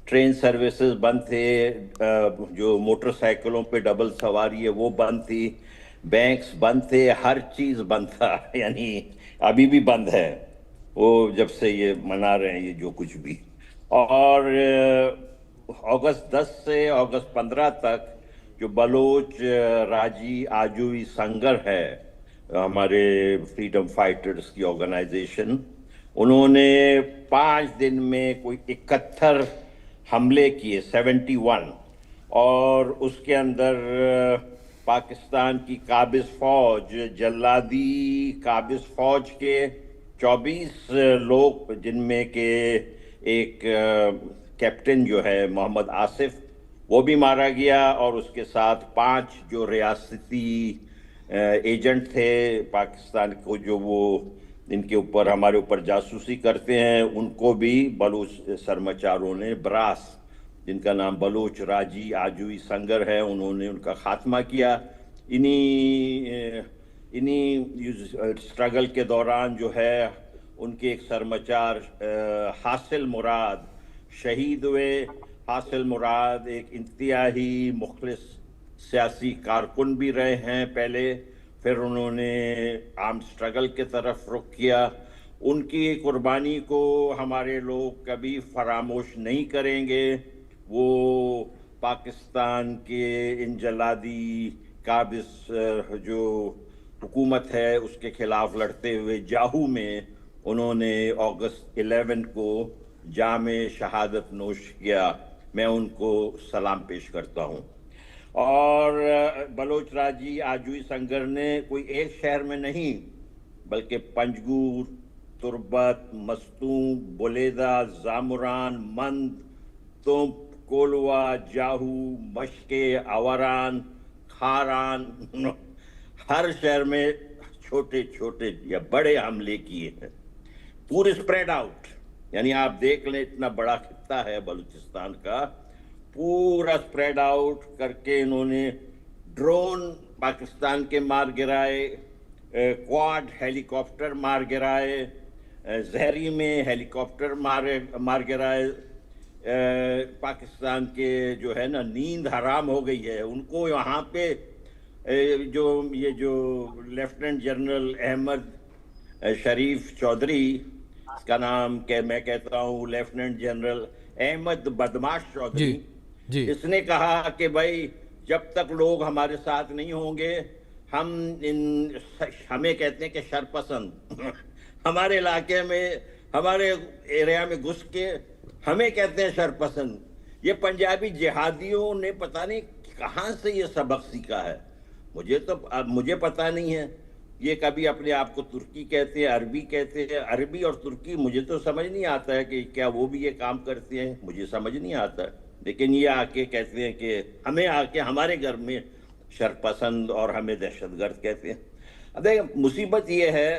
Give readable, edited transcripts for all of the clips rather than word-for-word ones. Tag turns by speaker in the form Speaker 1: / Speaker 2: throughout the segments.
Speaker 1: Train services बंद थे, जो मोटरसाइकिलों पे डबल सवारी है वो बंद थी, बैंक्स बंद थे, हर चीज बंद था। यानी अभी भी बंद है वो, जब से ये मना रहे हैं ये जो कुछ भी। और अगस्त 10 से अगस्त 15 तक जो बलोच राजी आजूई संगर है, हमारे फ्रीडम फाइटर्स की ऑर्गेनाइजेशन, उन्होंने 5 दिन में कोई 71 हमले किए, 71। और उसके अंदर पाकिस्तान की काबिज फौज, जल्लादी काबिज फौज के 24 लोग, जिनमें के एक कैप्टन जो है मोहम्मद आसिफ, वो भी मारा गया। और उसके साथ 5 जो रियासती एजेंट थे पाकिस्तान को, जो वो इनके ऊपर हमारे ऊपर जासूसी करते हैं, उनको भी बलूच सरमाचारों ने, ब्रास जिनका नाम बलूच राजी आजूई संगर है, उन्होंने उनका खात्मा किया। इन्हीं इन्हीं स्ट्रगल के दौरान जो है उनके एक सरमाचार हासिल मुराद शहीद हुए। हासिल मुराद एक इंतहाई मुखलिस सियासी कारकुन भी रहे हैं पहले, फिर उन्होंने आर्म स्ट्रगल की तरफ रुख किया। उनकी कुर्बानी को हमारे लोग कभी फरामोश नहीं करेंगे। वो पाकिस्तान के इन जलादी काबिज जो हुकूमत है उसके खिलाफ लड़ते हुए जाहू में उन्होंने अगस्त 11 को जामे शहादत नोश किया। मैं उनको सलाम पेश करता हूँ। और बलोच राजी आजूई संगर ने कोई एक शहर में नहीं, बल्कि पंजगूर, तुर्बत, मस्तूम, बुलेदा, जामुरान, मंद, तुंप, कोलवा, जाहू, मशके, आवारान, खारान, हर शहर में छोटे छोटे या बड़े हमले किए हैं, पूरे स्प्रेड आउट। यानी आप देख लें, इतना बड़ा खित्ता है बलूचिस्तान का, पूरा स्प्रेड आउट करके इन्होंने ड्रोन पाकिस्तान के मार गिराए, क्वाड हेलीकॉप्टर मार गिराए, जहरी में हेलीकॉप्टर मार गिराए। पाकिस्तान के जो है ना, नींद हराम हो गई है उनको। यहाँ पे ये जो लेफ्टिनेंट जनरल अहमद शरीफ चौधरी, इसका नाम मैं कहता हूँ लेफ्टिनेंट जनरल अहमद बदमाश चौधरी, इसने कहा कि भाई जब तक लोग हमारे साथ नहीं होंगे, हमें कहते हैं कि शरपसंद हमारे इलाके में, हमारे एरिया में घुस के हमें कहते हैं शरपसंद। ये पंजाबी जिहादियों ने पता नहीं कहाँ से ये सबक सीखा है, मुझे पता नहीं है। ये कभी अपने आप को तुर्की कहते हैं, अरबी कहते हैं। अरबी और तुर्की मुझे तो समझ नहीं आता है कि क्या वो भी ये काम करते हैं, मुझे समझ नहीं आता है। लेकिन ये आके कहते हैं कि हमें आके हमारे घर में शरपसंद और हमें दहशतगर्द कहते हैं। अब देख, मुसीबत ये है,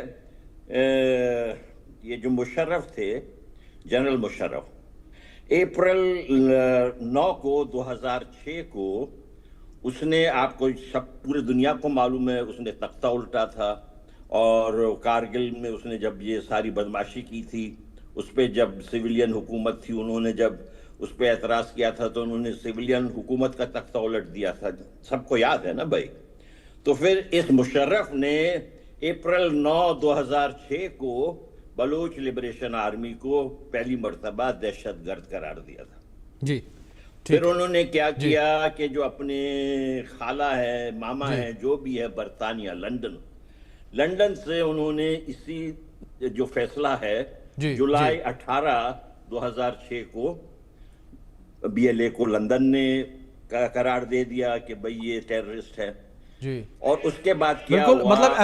Speaker 1: ये जो मुशर्रफ थे, जनरल मुशर्रफ, अप्रैल 9 को 2006 को उसने, आपको सब पूरी दुनिया को मालूम है, उसने तख्ता उल्टा था। और कारगिल में उसने जब ये सारी बदमाशी की थी, उस पर जब सिविलियन हुकूमत थी, उन्होंने जब उस पर एतराज़ किया था तो उन्होंने सिविलियन हुकूमत का तख्ता उलट दिया था, सबको याद है ना भाई। तो फिर इस मुशर्रफ ने अप्रैल 9, 2006 को बलूच लिबरेशन आर्मी को पहली मर्तबा दहशतगर्द करार दिया था
Speaker 2: जी।
Speaker 1: फिर उन्होंने क्या किया कि जो अपने खाला है, मामा है, जो भी है, बरतानिया, लंदन से उन्होंने इसी जो फैसला है जुलाई 18, 2006 को बीएलए को लंदन ने करार दे दिया कि भाई ये टेररिस्ट है
Speaker 2: जी।
Speaker 1: और उसके बाद क्या
Speaker 2: बिल्कुल,
Speaker 1: हुआ?
Speaker 2: मतलब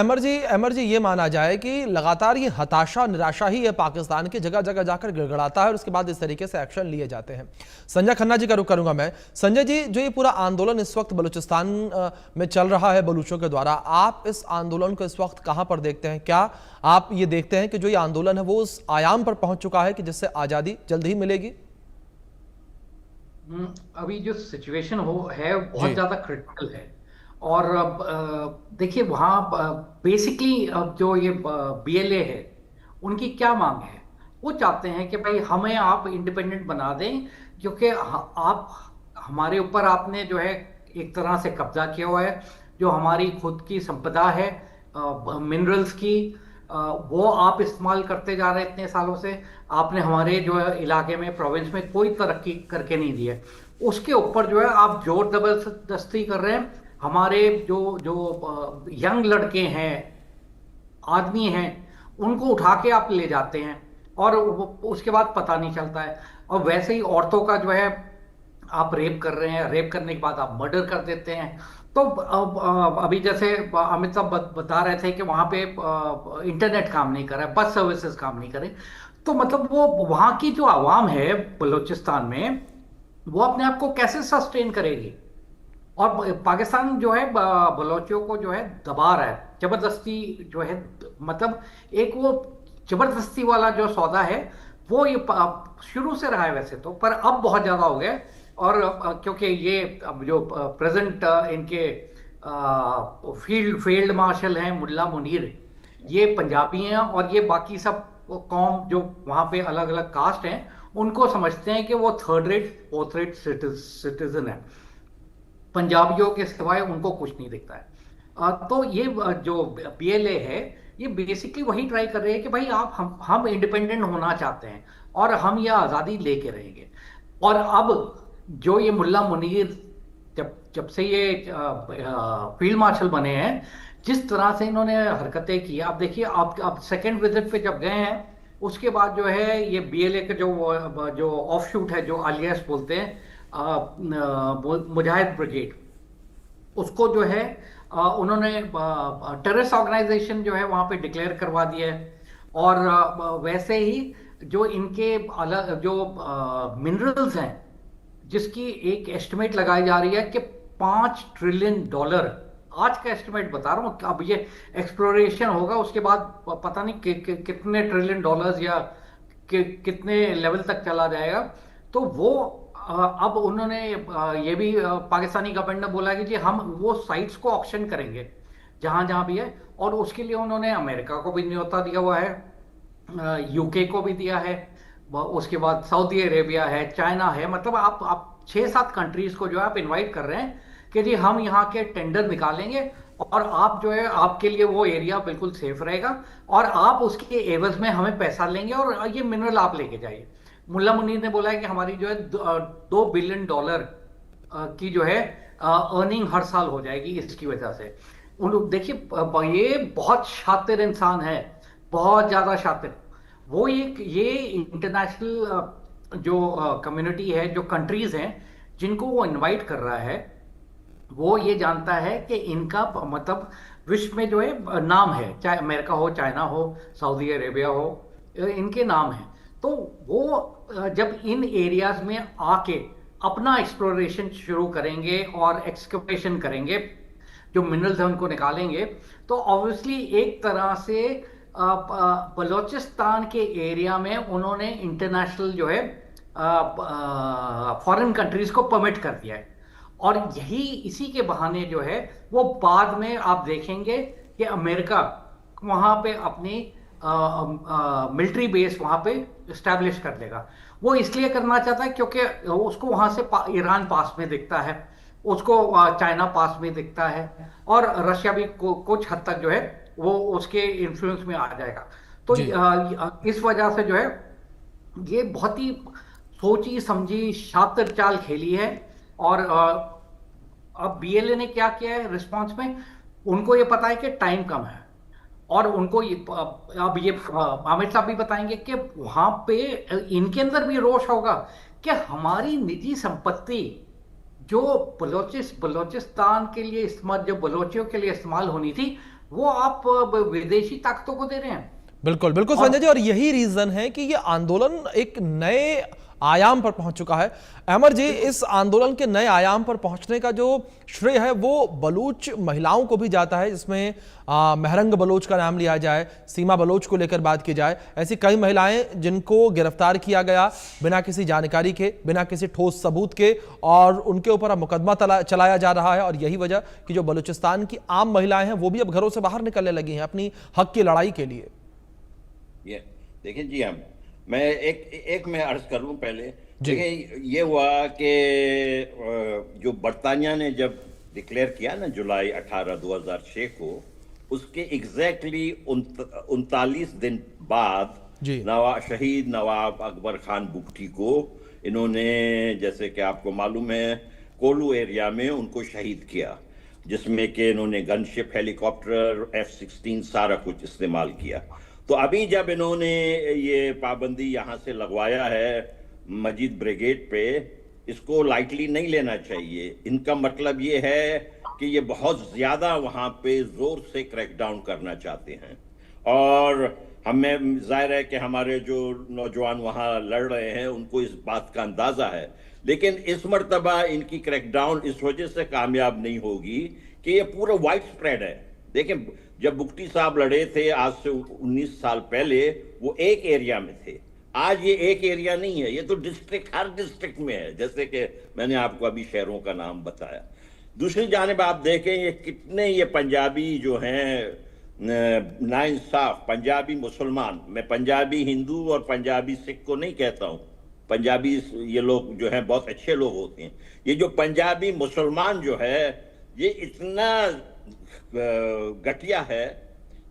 Speaker 2: अमर जी ये माना जाए कि लगातार ये हताशा, निराशा ही है पाकिस्तान की, जगह जगह जाकर गिड़गड़ाता है और उसके बाद इस तरीके से एक्शन लिए जाते हैं। संजय खन्ना जी का रुख करूंगा मैं। संजय जी, जो ये पूरा आंदोलन इस वक्त बलूचिस्तान में चल रहा है बलूचों के द्वारा, आप इस आंदोलन को इस वक्त कहां पर देखते हैं? क्या आप ये देखते हैं कि जो ये आंदोलन है वो उस आयाम पर पहुंच चुका है कि जिससे आजादी जल्द ही मिलेगी?
Speaker 3: अभी जो सिचुएशन है बहुत ज्यादा क्रिटिकल है। और देखिए वहाँ बेसिकली जो ये बीएलए है, उनकी क्या मांग है? वो चाहते हैं कि भाई हमें आप इंडिपेंडेंट बना दें क्योंकि आप हमारे ऊपर आपने जो है एक तरह से कब्जा किया हुआ है। जो हमारी खुद की संपदा है मिनरल्स की, वो आप इस्तेमाल करते जा रहे हैं इतने सालों से। आपने हमारे जो है इलाके में, प्रोविंस में कोई तरक्की करके नहीं दी है। उसके ऊपर जो है आप जोर जबरदस्ती कर रहे हैं। हमारे जो जो यंग लड़के हैं, आदमी हैं, उनको उठा के आप ले जाते हैं और उसके बाद पता नहीं चलता है। और वैसे ही औरतों का जो है आप रेप कर रहे हैं, रेप करने के बाद आप मर्डर कर देते हैं। तो अभी जैसे अमित साहब बता रहे थे कि वहां पे इंटरनेट काम नहीं कर रहा है, बस सर्विसेज काम नहीं करे। तो मतलब वो वहां की जो आवाम है बलूचिस्तान में, वो अपने आप को कैसे सस्टेन करेगी? और पाकिस्तान जो है बलोचियों को जो है दबा रहा है जबरदस्ती जो है। मतलब एक वो जबरदस्ती वाला जो सौदा है वो ये शुरू से रहा है वैसे तो, पर अब बहुत ज्यादा हो गया है। और क्योंकि ये अब जो प्रेजेंट इनके फील्ड मार्शल हैं मुल्ला मुनीर, ये पंजाबी हैं और ये बाकी सब कौम जो वहां पे अलग अलग कास्ट हैं उनको समझते हैं कि वो third rate fourth rate citizen है। पंजाबियों के सिवाय उनको कुछ नहीं दिखता है। तो ये जो बीएलए है, ये बेसिकली वही ट्राई कर रहे हैं कि भाई आप हम इंडिपेंडेंट होना चाहते हैं और हम ये आज़ादी लेके रहेंगे। और अब जो ये मुल्ला मुनीर जब जब से ये फील्ड मार्शल बने हैं, जिस तरह से इन्होंने हरकतें की, आप देखिए, आप सेकेंड विजिट पे जब गए हैं उसके बाद जो है ये बीएलए का जो ऑफ शूट है, जो आलियास बोलते हैं, मुजाहिद ब्रिगेड, उसको जो है उन्होंने टेररिस्ट ऑर्गेनाइजेशन जो है वहां पे डिक्लेयर करवा दिया है। और वैसे ही जो इनके अलग जो मिनरल्स हैं, जिसकी एक एस्टिमेट लगाई जा रही है कि $5 ट्रिलियन, आज का एस्टिमेट बता रहा हूँ। अब ये एक्सप्लोरेशन होगा उसके बाद पता नहीं कितने ट्रिलियन डॉलर्स या कितने लेवल तक चला जाएगा। तो वो अब उन्होंने ये भी पाकिस्तानी गवर्नमेंट ने बोला कि जी हम वो साइट्स को ऑक्शन करेंगे जहां जहां भी है। और उसके लिए उन्होंने अमेरिका को भी न्योता दिया हुआ है, यूके को भी दिया है, उसके बाद सऊदी अरेबिया है, चाइना है। मतलब आप 6-7 कंट्रीज को जो है आप इनवाइट कर रहे हैं कि जी हम यहाँ के टेंडर निकालेंगे और आप जो है आपके लिए वो एरिया बिल्कुल सेफ रहेगा और आप उसके एवज में हमें पैसा लेंगे और ये मिनरल आप लेके जाइए। मुल्ला मुनीर ने बोला है कि हमारी जो है $2 बिलियन की जो है अर्निंग हर साल हो जाएगी इसकी वजह से। देखिए ये बहुत शातिर इंसान है, बहुत ज्यादा शातिर। वो ये इंटरनेशनल जो कम्युनिटी है, जो कंट्रीज हैं जिनको वो इनवाइट कर रहा है, वो ये जानता है कि इनका मतलब विश्व में जो है नाम है, चाहे अमेरिका हो, चाइना हो, सऊदी अरेबिया हो, इनके नाम है। तो वो जब इन एरियाज में आके अपना एक्सप्लोरेशन शुरू करेंगे और एक्सकवेशन करेंगे, जो मिनरल्स हैं उनको निकालेंगे, तो ऑब्वियसली एक तरह से बलोचिस्तान के एरिया में उन्होंने इंटरनेशनल जो है फॉरेन कंट्रीज को परमिट कर दिया है। और यही इसी के बहाने जो है वो बाद में आप देखेंगे कि अमेरिका वहां पे अपनी मिलिट्री बेस वहां पे स्टैब्लिश कर देगा। वो इसलिए करना चाहता है क्योंकि उसको वहां से ईरान पास में दिखता है, उसको चाइना पास में दिखता है, और रशिया भी कुछ हद तक जो है वो उसके इन्फ्लुएंस में आ जाएगा। तो इस वजह से जो है ये बहुत ही सोची समझी शातिर चाल खेली है। और अब बीएलए ने क्या किया है रिस्पांस में, उनको ये पता है कि टाइम कम है और उनको अब ये आमिर साहब भी बताएंगे कि वहां पे इनके अंदर भी रोष होगा कि हमारी निजी संपत्ति जो बलोचिस्तान के लिए इस्तेमाल, जो बलोचियों के लिए इस्तेमाल होनी थी, वो आप विदेशी ताकतों को दे रहे हैं।
Speaker 2: बिल्कुल बिल्कुल संजय जी, और यही रीजन है कि ये आंदोलन एक नए आयाम पर पहुंच चुका है। अमर जी, इस आंदोलन के नए आयाम पर पहुंचने का जो श्रेय है वो बलूच महिलाओं को भी जाता है, जिसमें महरंग बलोच का नाम लिया जाए, सीमा बलोच को लेकर बात की जाए। ऐसी कई महिलाएं जिनको गिरफ्तार किया गया बिना किसी जानकारी के, बिना किसी ठोस सबूत के, और उनके ऊपर अब मुकदमा चलाया जा रहा है। और यही वजह कि जो बलूचिस्तान की आम महिलाएं हैं वो भी अब घरों से बाहर निकलने लगी हैं अपनी हक की लड़ाई के लिए।
Speaker 1: देखिए जी, मैं एक मैं अर्ज कर लूं पहले
Speaker 2: जी।
Speaker 1: देखिए, ये हुआ कि जो बरतानिया ने जब डिक्लेयर किया ना जुलाई 18 2006 को, उसके एग्जैक्टली 39 दिन बाद
Speaker 2: जी।
Speaker 1: शहीद नवाब अकबर खान बुगटी को इन्होंने, जैसे कि आपको मालूम है, कोलू एरिया में उनको शहीद किया, जिसमें कि इन्होंने गनशिप, हेलीकॉप्टर, F-16 सारा कुछ इस्तेमाल किया। तो अभी जब इन्होंने ये पाबंदी यहाँ से लगवाया है मजीद ब्रिगेड पे, इसको लाइटली नहीं लेना चाहिए। इनका मतलब ये है कि ये बहुत ज्यादा वहां पे जोर से क्रैकडाउन करना चाहते हैं, और हमें जाहिर है कि हमारे जो नौजवान वहां लड़ रहे हैं उनको इस बात का अंदाजा है। लेकिन इस मर्तबा इनकी क्रैकडाउन इस वजह से कामयाब नहीं होगी कि ये पूरा वाइड स्प्रेड है। देखें, जब बुगटी साहब लड़े थे आज से 19 साल पहले, वो एक एरिया में थे। आज ये एक एरिया नहीं है, ये तो डिस्ट्रिक्ट, हर डिस्ट्रिक्ट में है, जैसे कि मैंने आपको अभी शहरों का नाम बताया। दूसरी जानिब आप देखें ये कितने ये पंजाबी जो हैं नाइंसाफ पंजाबी मुसलमान, मैं पंजाबी हिंदू और पंजाबी सिख को नहीं कहता हूं, पंजाबी ये लोग जो हैं बहुत अच्छे लोग होते हैं। ये जो पंजाबी मुसलमान जो है ये इतना घटिया है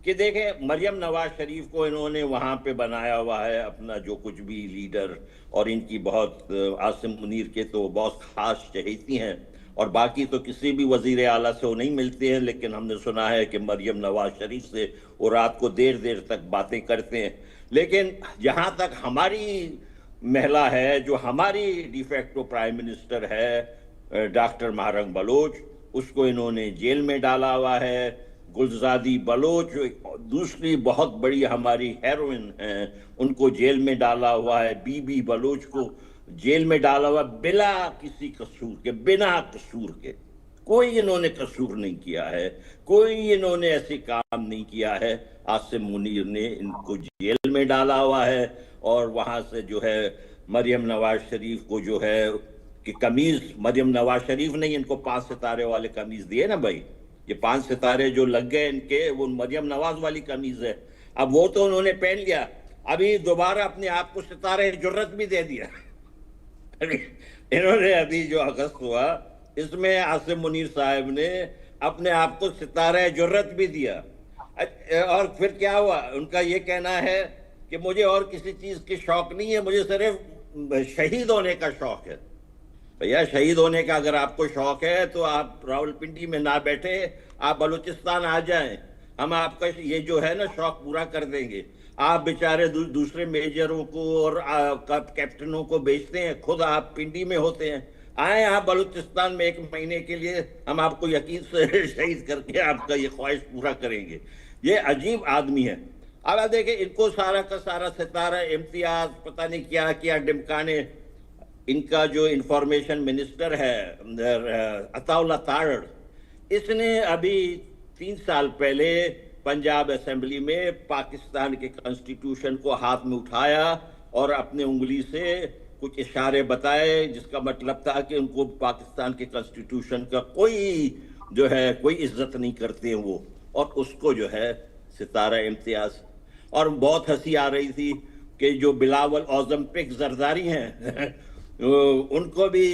Speaker 1: कि देखें, मरियम नवाज शरीफ को इन्होंने वहां पे बनाया हुआ है अपना जो कुछ भी लीडर, और इनकी बहुत आसिम मुनीर के तो बहुत खास चहेती हैं, और बाकी तो किसी भी वजीर आला से वो नहीं मिलते हैं, लेकिन हमने सुना है कि मरियम नवाज शरीफ से वो रात को देर देर तक बातें करते हैं। लेकिन जहां तक हमारी महिला है, जो हमारी डिफेक्टो प्राइम मिनिस्टर है डॉक्टर महारंग बलोच, उसको इन्होंने जेल में डाला हुआ है। गुलजादी बलोच दूसरी बहुत बड़ी हमारी हेरोइन हैं, उनको जेल में डाला हुआ है। बीबी बलोच को जेल में डाला हुआ बिना किसी कसूर के, बिना कसूर के। कोई इन्होंने कसूर नहीं किया है, कोई इन्होंने ऐसे काम नहीं किया है। आसिम मुनीर ने इनको जेल में डाला हुआ है, और वहां से जो है मरियम नवाज शरीफ को जो है कि कमीज, मरियम नवाज शरीफ ने इनको 5 सितारे वाले कमीज दिए ना भाई, ये 5 सितारे जो लग गए इनके, वो मरियम नवाज वाली कमीज है। अब वो तो उन्होंने पहन लिया, अभी दोबारा अपने आप को सितारे जुर्रत भी दे दिया। इन्होंने अभी जो अगस्त हुआ इसमें आसिम मुनीर साहब ने अपने आप को सितारे जुर्रत भी दिया। और फिर क्या हुआ, उनका ये कहना है कि मुझे और किसी चीज की शौक नहीं है, मुझे सिर्फ शहीद होने का शौक है। भैया, शहीद होने का अगर आपको शौक है तो आप रावलपिंडी में ना बैठे, आप बलूचिस्तान आ जाएं, हम आपका ये जो है ना शौक पूरा कर देंगे। आप बेचारे दूसरे मेजरों को और कैप्टनों को बेचते हैं, खुद आप पिंडी में होते हैं। आए आप बलूचिस्तान में 1 महीने के लिए, हम आपको यकीन से शहीद करके आपका ये ख्वाहिश पूरा करेंगे। ये अजीब आदमी है। अब आप देखें, इनको सारा का सारा सितारा, इम्तियाज, पता नहीं क्या क्या डिमकाने। इनका जो इंफॉर्मेशन मिनिस्टर है अताउल्ला तारड़, इसने अभी 3 साल पहले पंजाब असेंबली में पाकिस्तान के कॉन्स्टिट्यूशन को हाथ में उठाया और अपने उंगली से कुछ इशारे बताए, जिसका मतलब था कि उनको पाकिस्तान के कॉन्स्टिट्यूशन का जो है कोई इज्जत नहीं करते हैं वो, और उसको जो है सितारा इम्तियाज। और बहुत हंसी आ रही थी कि जो बिलावल ओलंपिक जरदारी हैं उनको भी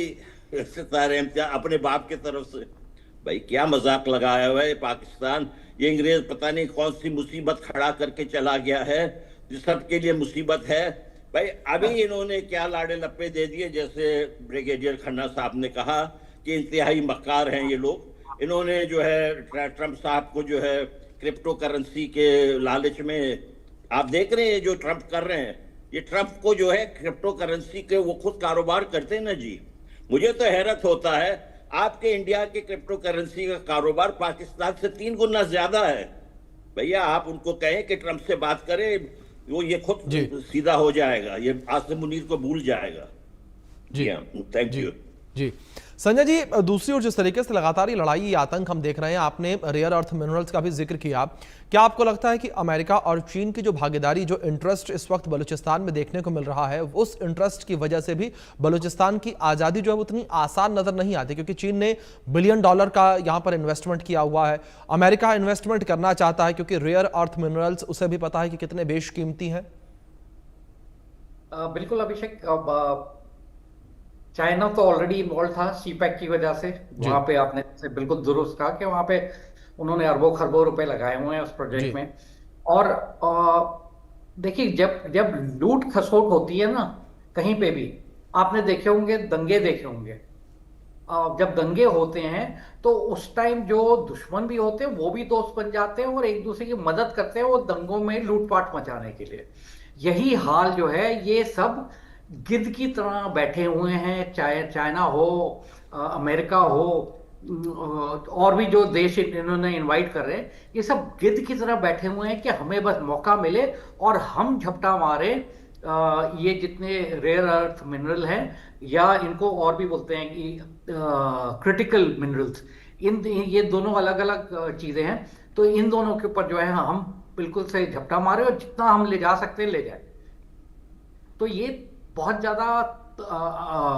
Speaker 1: सितारा इम्तियाज अपने बाप की तरफ से। भाई, क्या मजाक लगाया हुआ है पाकिस्तान। ये अंग्रेज पता नहीं कौन सी मुसीबत खड़ा करके चला गया है, जिस सबके लिए मुसीबत है। भाई, अभी इन्होंने क्या लाड़े लप्पे दे दिए, जैसे ब्रिगेडियर खन्ना साहब ने कहा कि इंतहाई मक्कार हैं ये लोग। इन्होंने जो है ट्रंप साहब को जो है क्रिप्टो करेंसी के लालच में, आप देख रहे हैं जो ट्रंप कर रहे हैं, ये ट्रंप को जो है क्रिप्टो करेंसी के वो खुद कारोबार करते हैं ना जी। मुझे तो हैरत होता है, आपके इंडिया के क्रिप्टो करेंसी का कारोबार पाकिस्तान से 3 गुना ज्यादा है। भैया, आप उनको कहें कि ट्रंप से बात करें, वो ये खुद सीधा हो जाएगा, ये आसिम मुनीर को भूल जाएगा।
Speaker 2: जी,
Speaker 1: थैंक यू
Speaker 2: जी। संजय जी, दूसरी ओर जिस तरीके से लगातार ये लड़ाई, ये आतंक हम देख रहे हैं, आपने रेयर अर्थ मिनरल्स का भी जिक्र किया, क्या आपको लगता है कि अमेरिका और चीन की जो भागीदारी, जो इंटरेस्ट इस वक्त बलूचिस्तान में देखने को मिल रहा है, उस इंटरेस्ट की वजह से भी बलूचिस्तान की आज़ादी जो है उतनी आसान नजर नहीं आती? क्योंकि चीन ने $1 बिलियन का यहाँ पर इन्वेस्टमेंट किया हुआ है, अमेरिका इन्वेस्टमेंट करना चाहता है क्योंकि रेयर अर्थ मिनरल्स उसे भी पता है कि कितने बेशकीमती हैं।
Speaker 3: बिल्कुल अभिषेक, चाइना तो ऑलरेडी इन्वॉल्व था सीपैक की वजह से।
Speaker 2: जी
Speaker 3: वहां पे आपने से बिल्कुल दुरुस्त कहा कि वहां पे उन्होंने अरबों खरबों रुपए लगाए हुए हैं उस प्रोजेक्ट
Speaker 2: जी
Speaker 3: में। और देखिए, जब जब लूट खसोट होती है ना कहीं पे भी, आपने देखे होंगे, दंगे देखे होंगे, जब दंगे होते हैं तो उस टाइम जो दुश्मन भी होते हैं वो भी दोस्त बन जाते हैं और एक दूसरे की मदद करते हैं वो दंगों में लूटपाट मचाने के लिए। यही हाल जो है ये सब गिद्ध की तरह बैठे हुए हैं, चाहे चाइना हो, अमेरिका हो, और भी जो देश इन्होंने इनवाइट कर रहे हैं, ये सब गिद्ध की तरह बैठे हुए हैं कि हमें बस मौका मिले और हम झपटा मारे ये जितने रेयर अर्थ मिनरल हैं, या इनको और भी बोलते हैं कि क्रिटिकल मिनरल्स, इन ये दोनों अलग अलग चीजें हैं। तो इन दोनों के ऊपर जो है हम बिल्कुल से झपटा मारे और जितना हम ले जा सकते हैं ले जाए। तो ये बहुत ज्यादा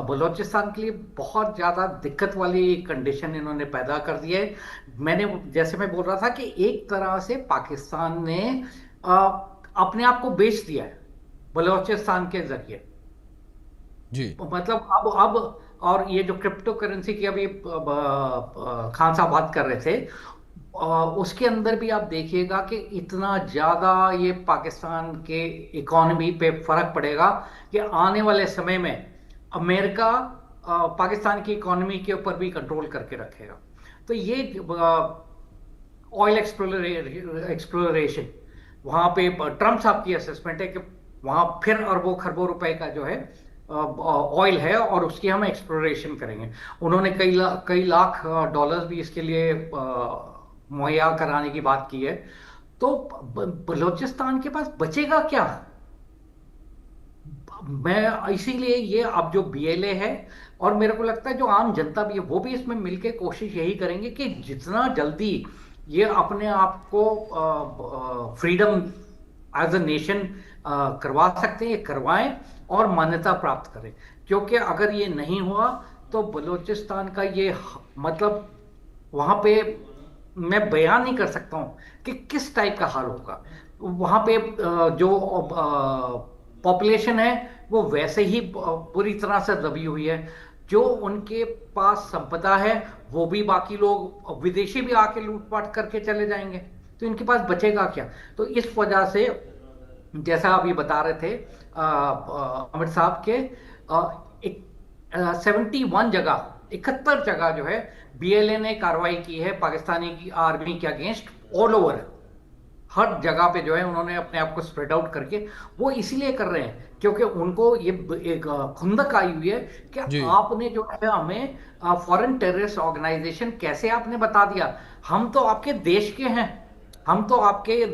Speaker 3: बलूचिस्तान के लिए बहुत ज्यादा दिक्कत वाली कंडीशन इन्होंने पैदा कर दी है। मैंने, जैसे मैं बोल रहा था कि एक तरह से पाकिस्तान ने अपने आप को बेच दिया है बलूचिस्तान के जरिए।
Speaker 2: जी
Speaker 3: मतलब अब और ये जो क्रिप्टो करेंसी की अभी खान साहब बात कर रहे थे, उसके अंदर भी आप देखिएगा कि इतना ज्यादा ये पाकिस्तान के इकोनॉमी पे फर्क पड़ेगा कि आने वाले समय में अमेरिका पाकिस्तान की इकोनॉमी के ऊपर भी कंट्रोल करके रखेगा। तो ये ऑयल एक्सप्लोरेशन, वहां पे ट्रम्प साहब की असेसमेंट है कि वहां फिर अरबों खरबों रुपए का जो है ऑयल है और उसकी हम एक्सप्लोरेशन करेंगे। उन्होंने कई लाख डॉलर्स भी इसके लिए मुहैया कराने की बात की है। तो बलूचिस्तान के पास बचेगा क्या? मैं इसीलिए ये अब जो बीएलए है, और मेरे को लगता है जो आम जनता भी है वो भी इसमें मिलके कोशिश यही करेंगे कि जितना जल्दी ये अपने आप को फ्रीडम एज अ नेशन करवा सकते हैं ये करवाएं और मान्यता प्राप्त करें। क्योंकि अगर ये नहीं हुआ तो बलूचिस्तान का ये मतलब वहां पे मैं बयान नहीं कर सकता हूं कि किस टाइप का हाल होगा। वहां पे जो पॉपुलेशन है वो वैसे ही पूरी तरह से दबी हुई है। जो उनके पास संपदा है वो भी बाकी लोग विदेशी भी आके लूटपाट करके चले जाएंगे। तो इनके पास बचेगा क्या? तो इस वजह से जैसा आप ये बता रहे थे अमित साहब के 71 जगह 71 जगह जो है बीएलए ने कार्रवाई की है पाकिस्तानी की आर्मी के अगेंस्ट ऑल ओवर। हर जगह पे जो है उन्होंने अपने आप को स्प्रेड आउट करके, वो इसीलिए कर रहे हैं क्योंकि उनको ये एक खुंदक आई हुई है कि आपने जो है हमें फॉरेन टेररिस्ट ऑर्गेनाइजेशन कैसे आपने बता दिया। हम तो आपके देश के हैं, हम तो आपके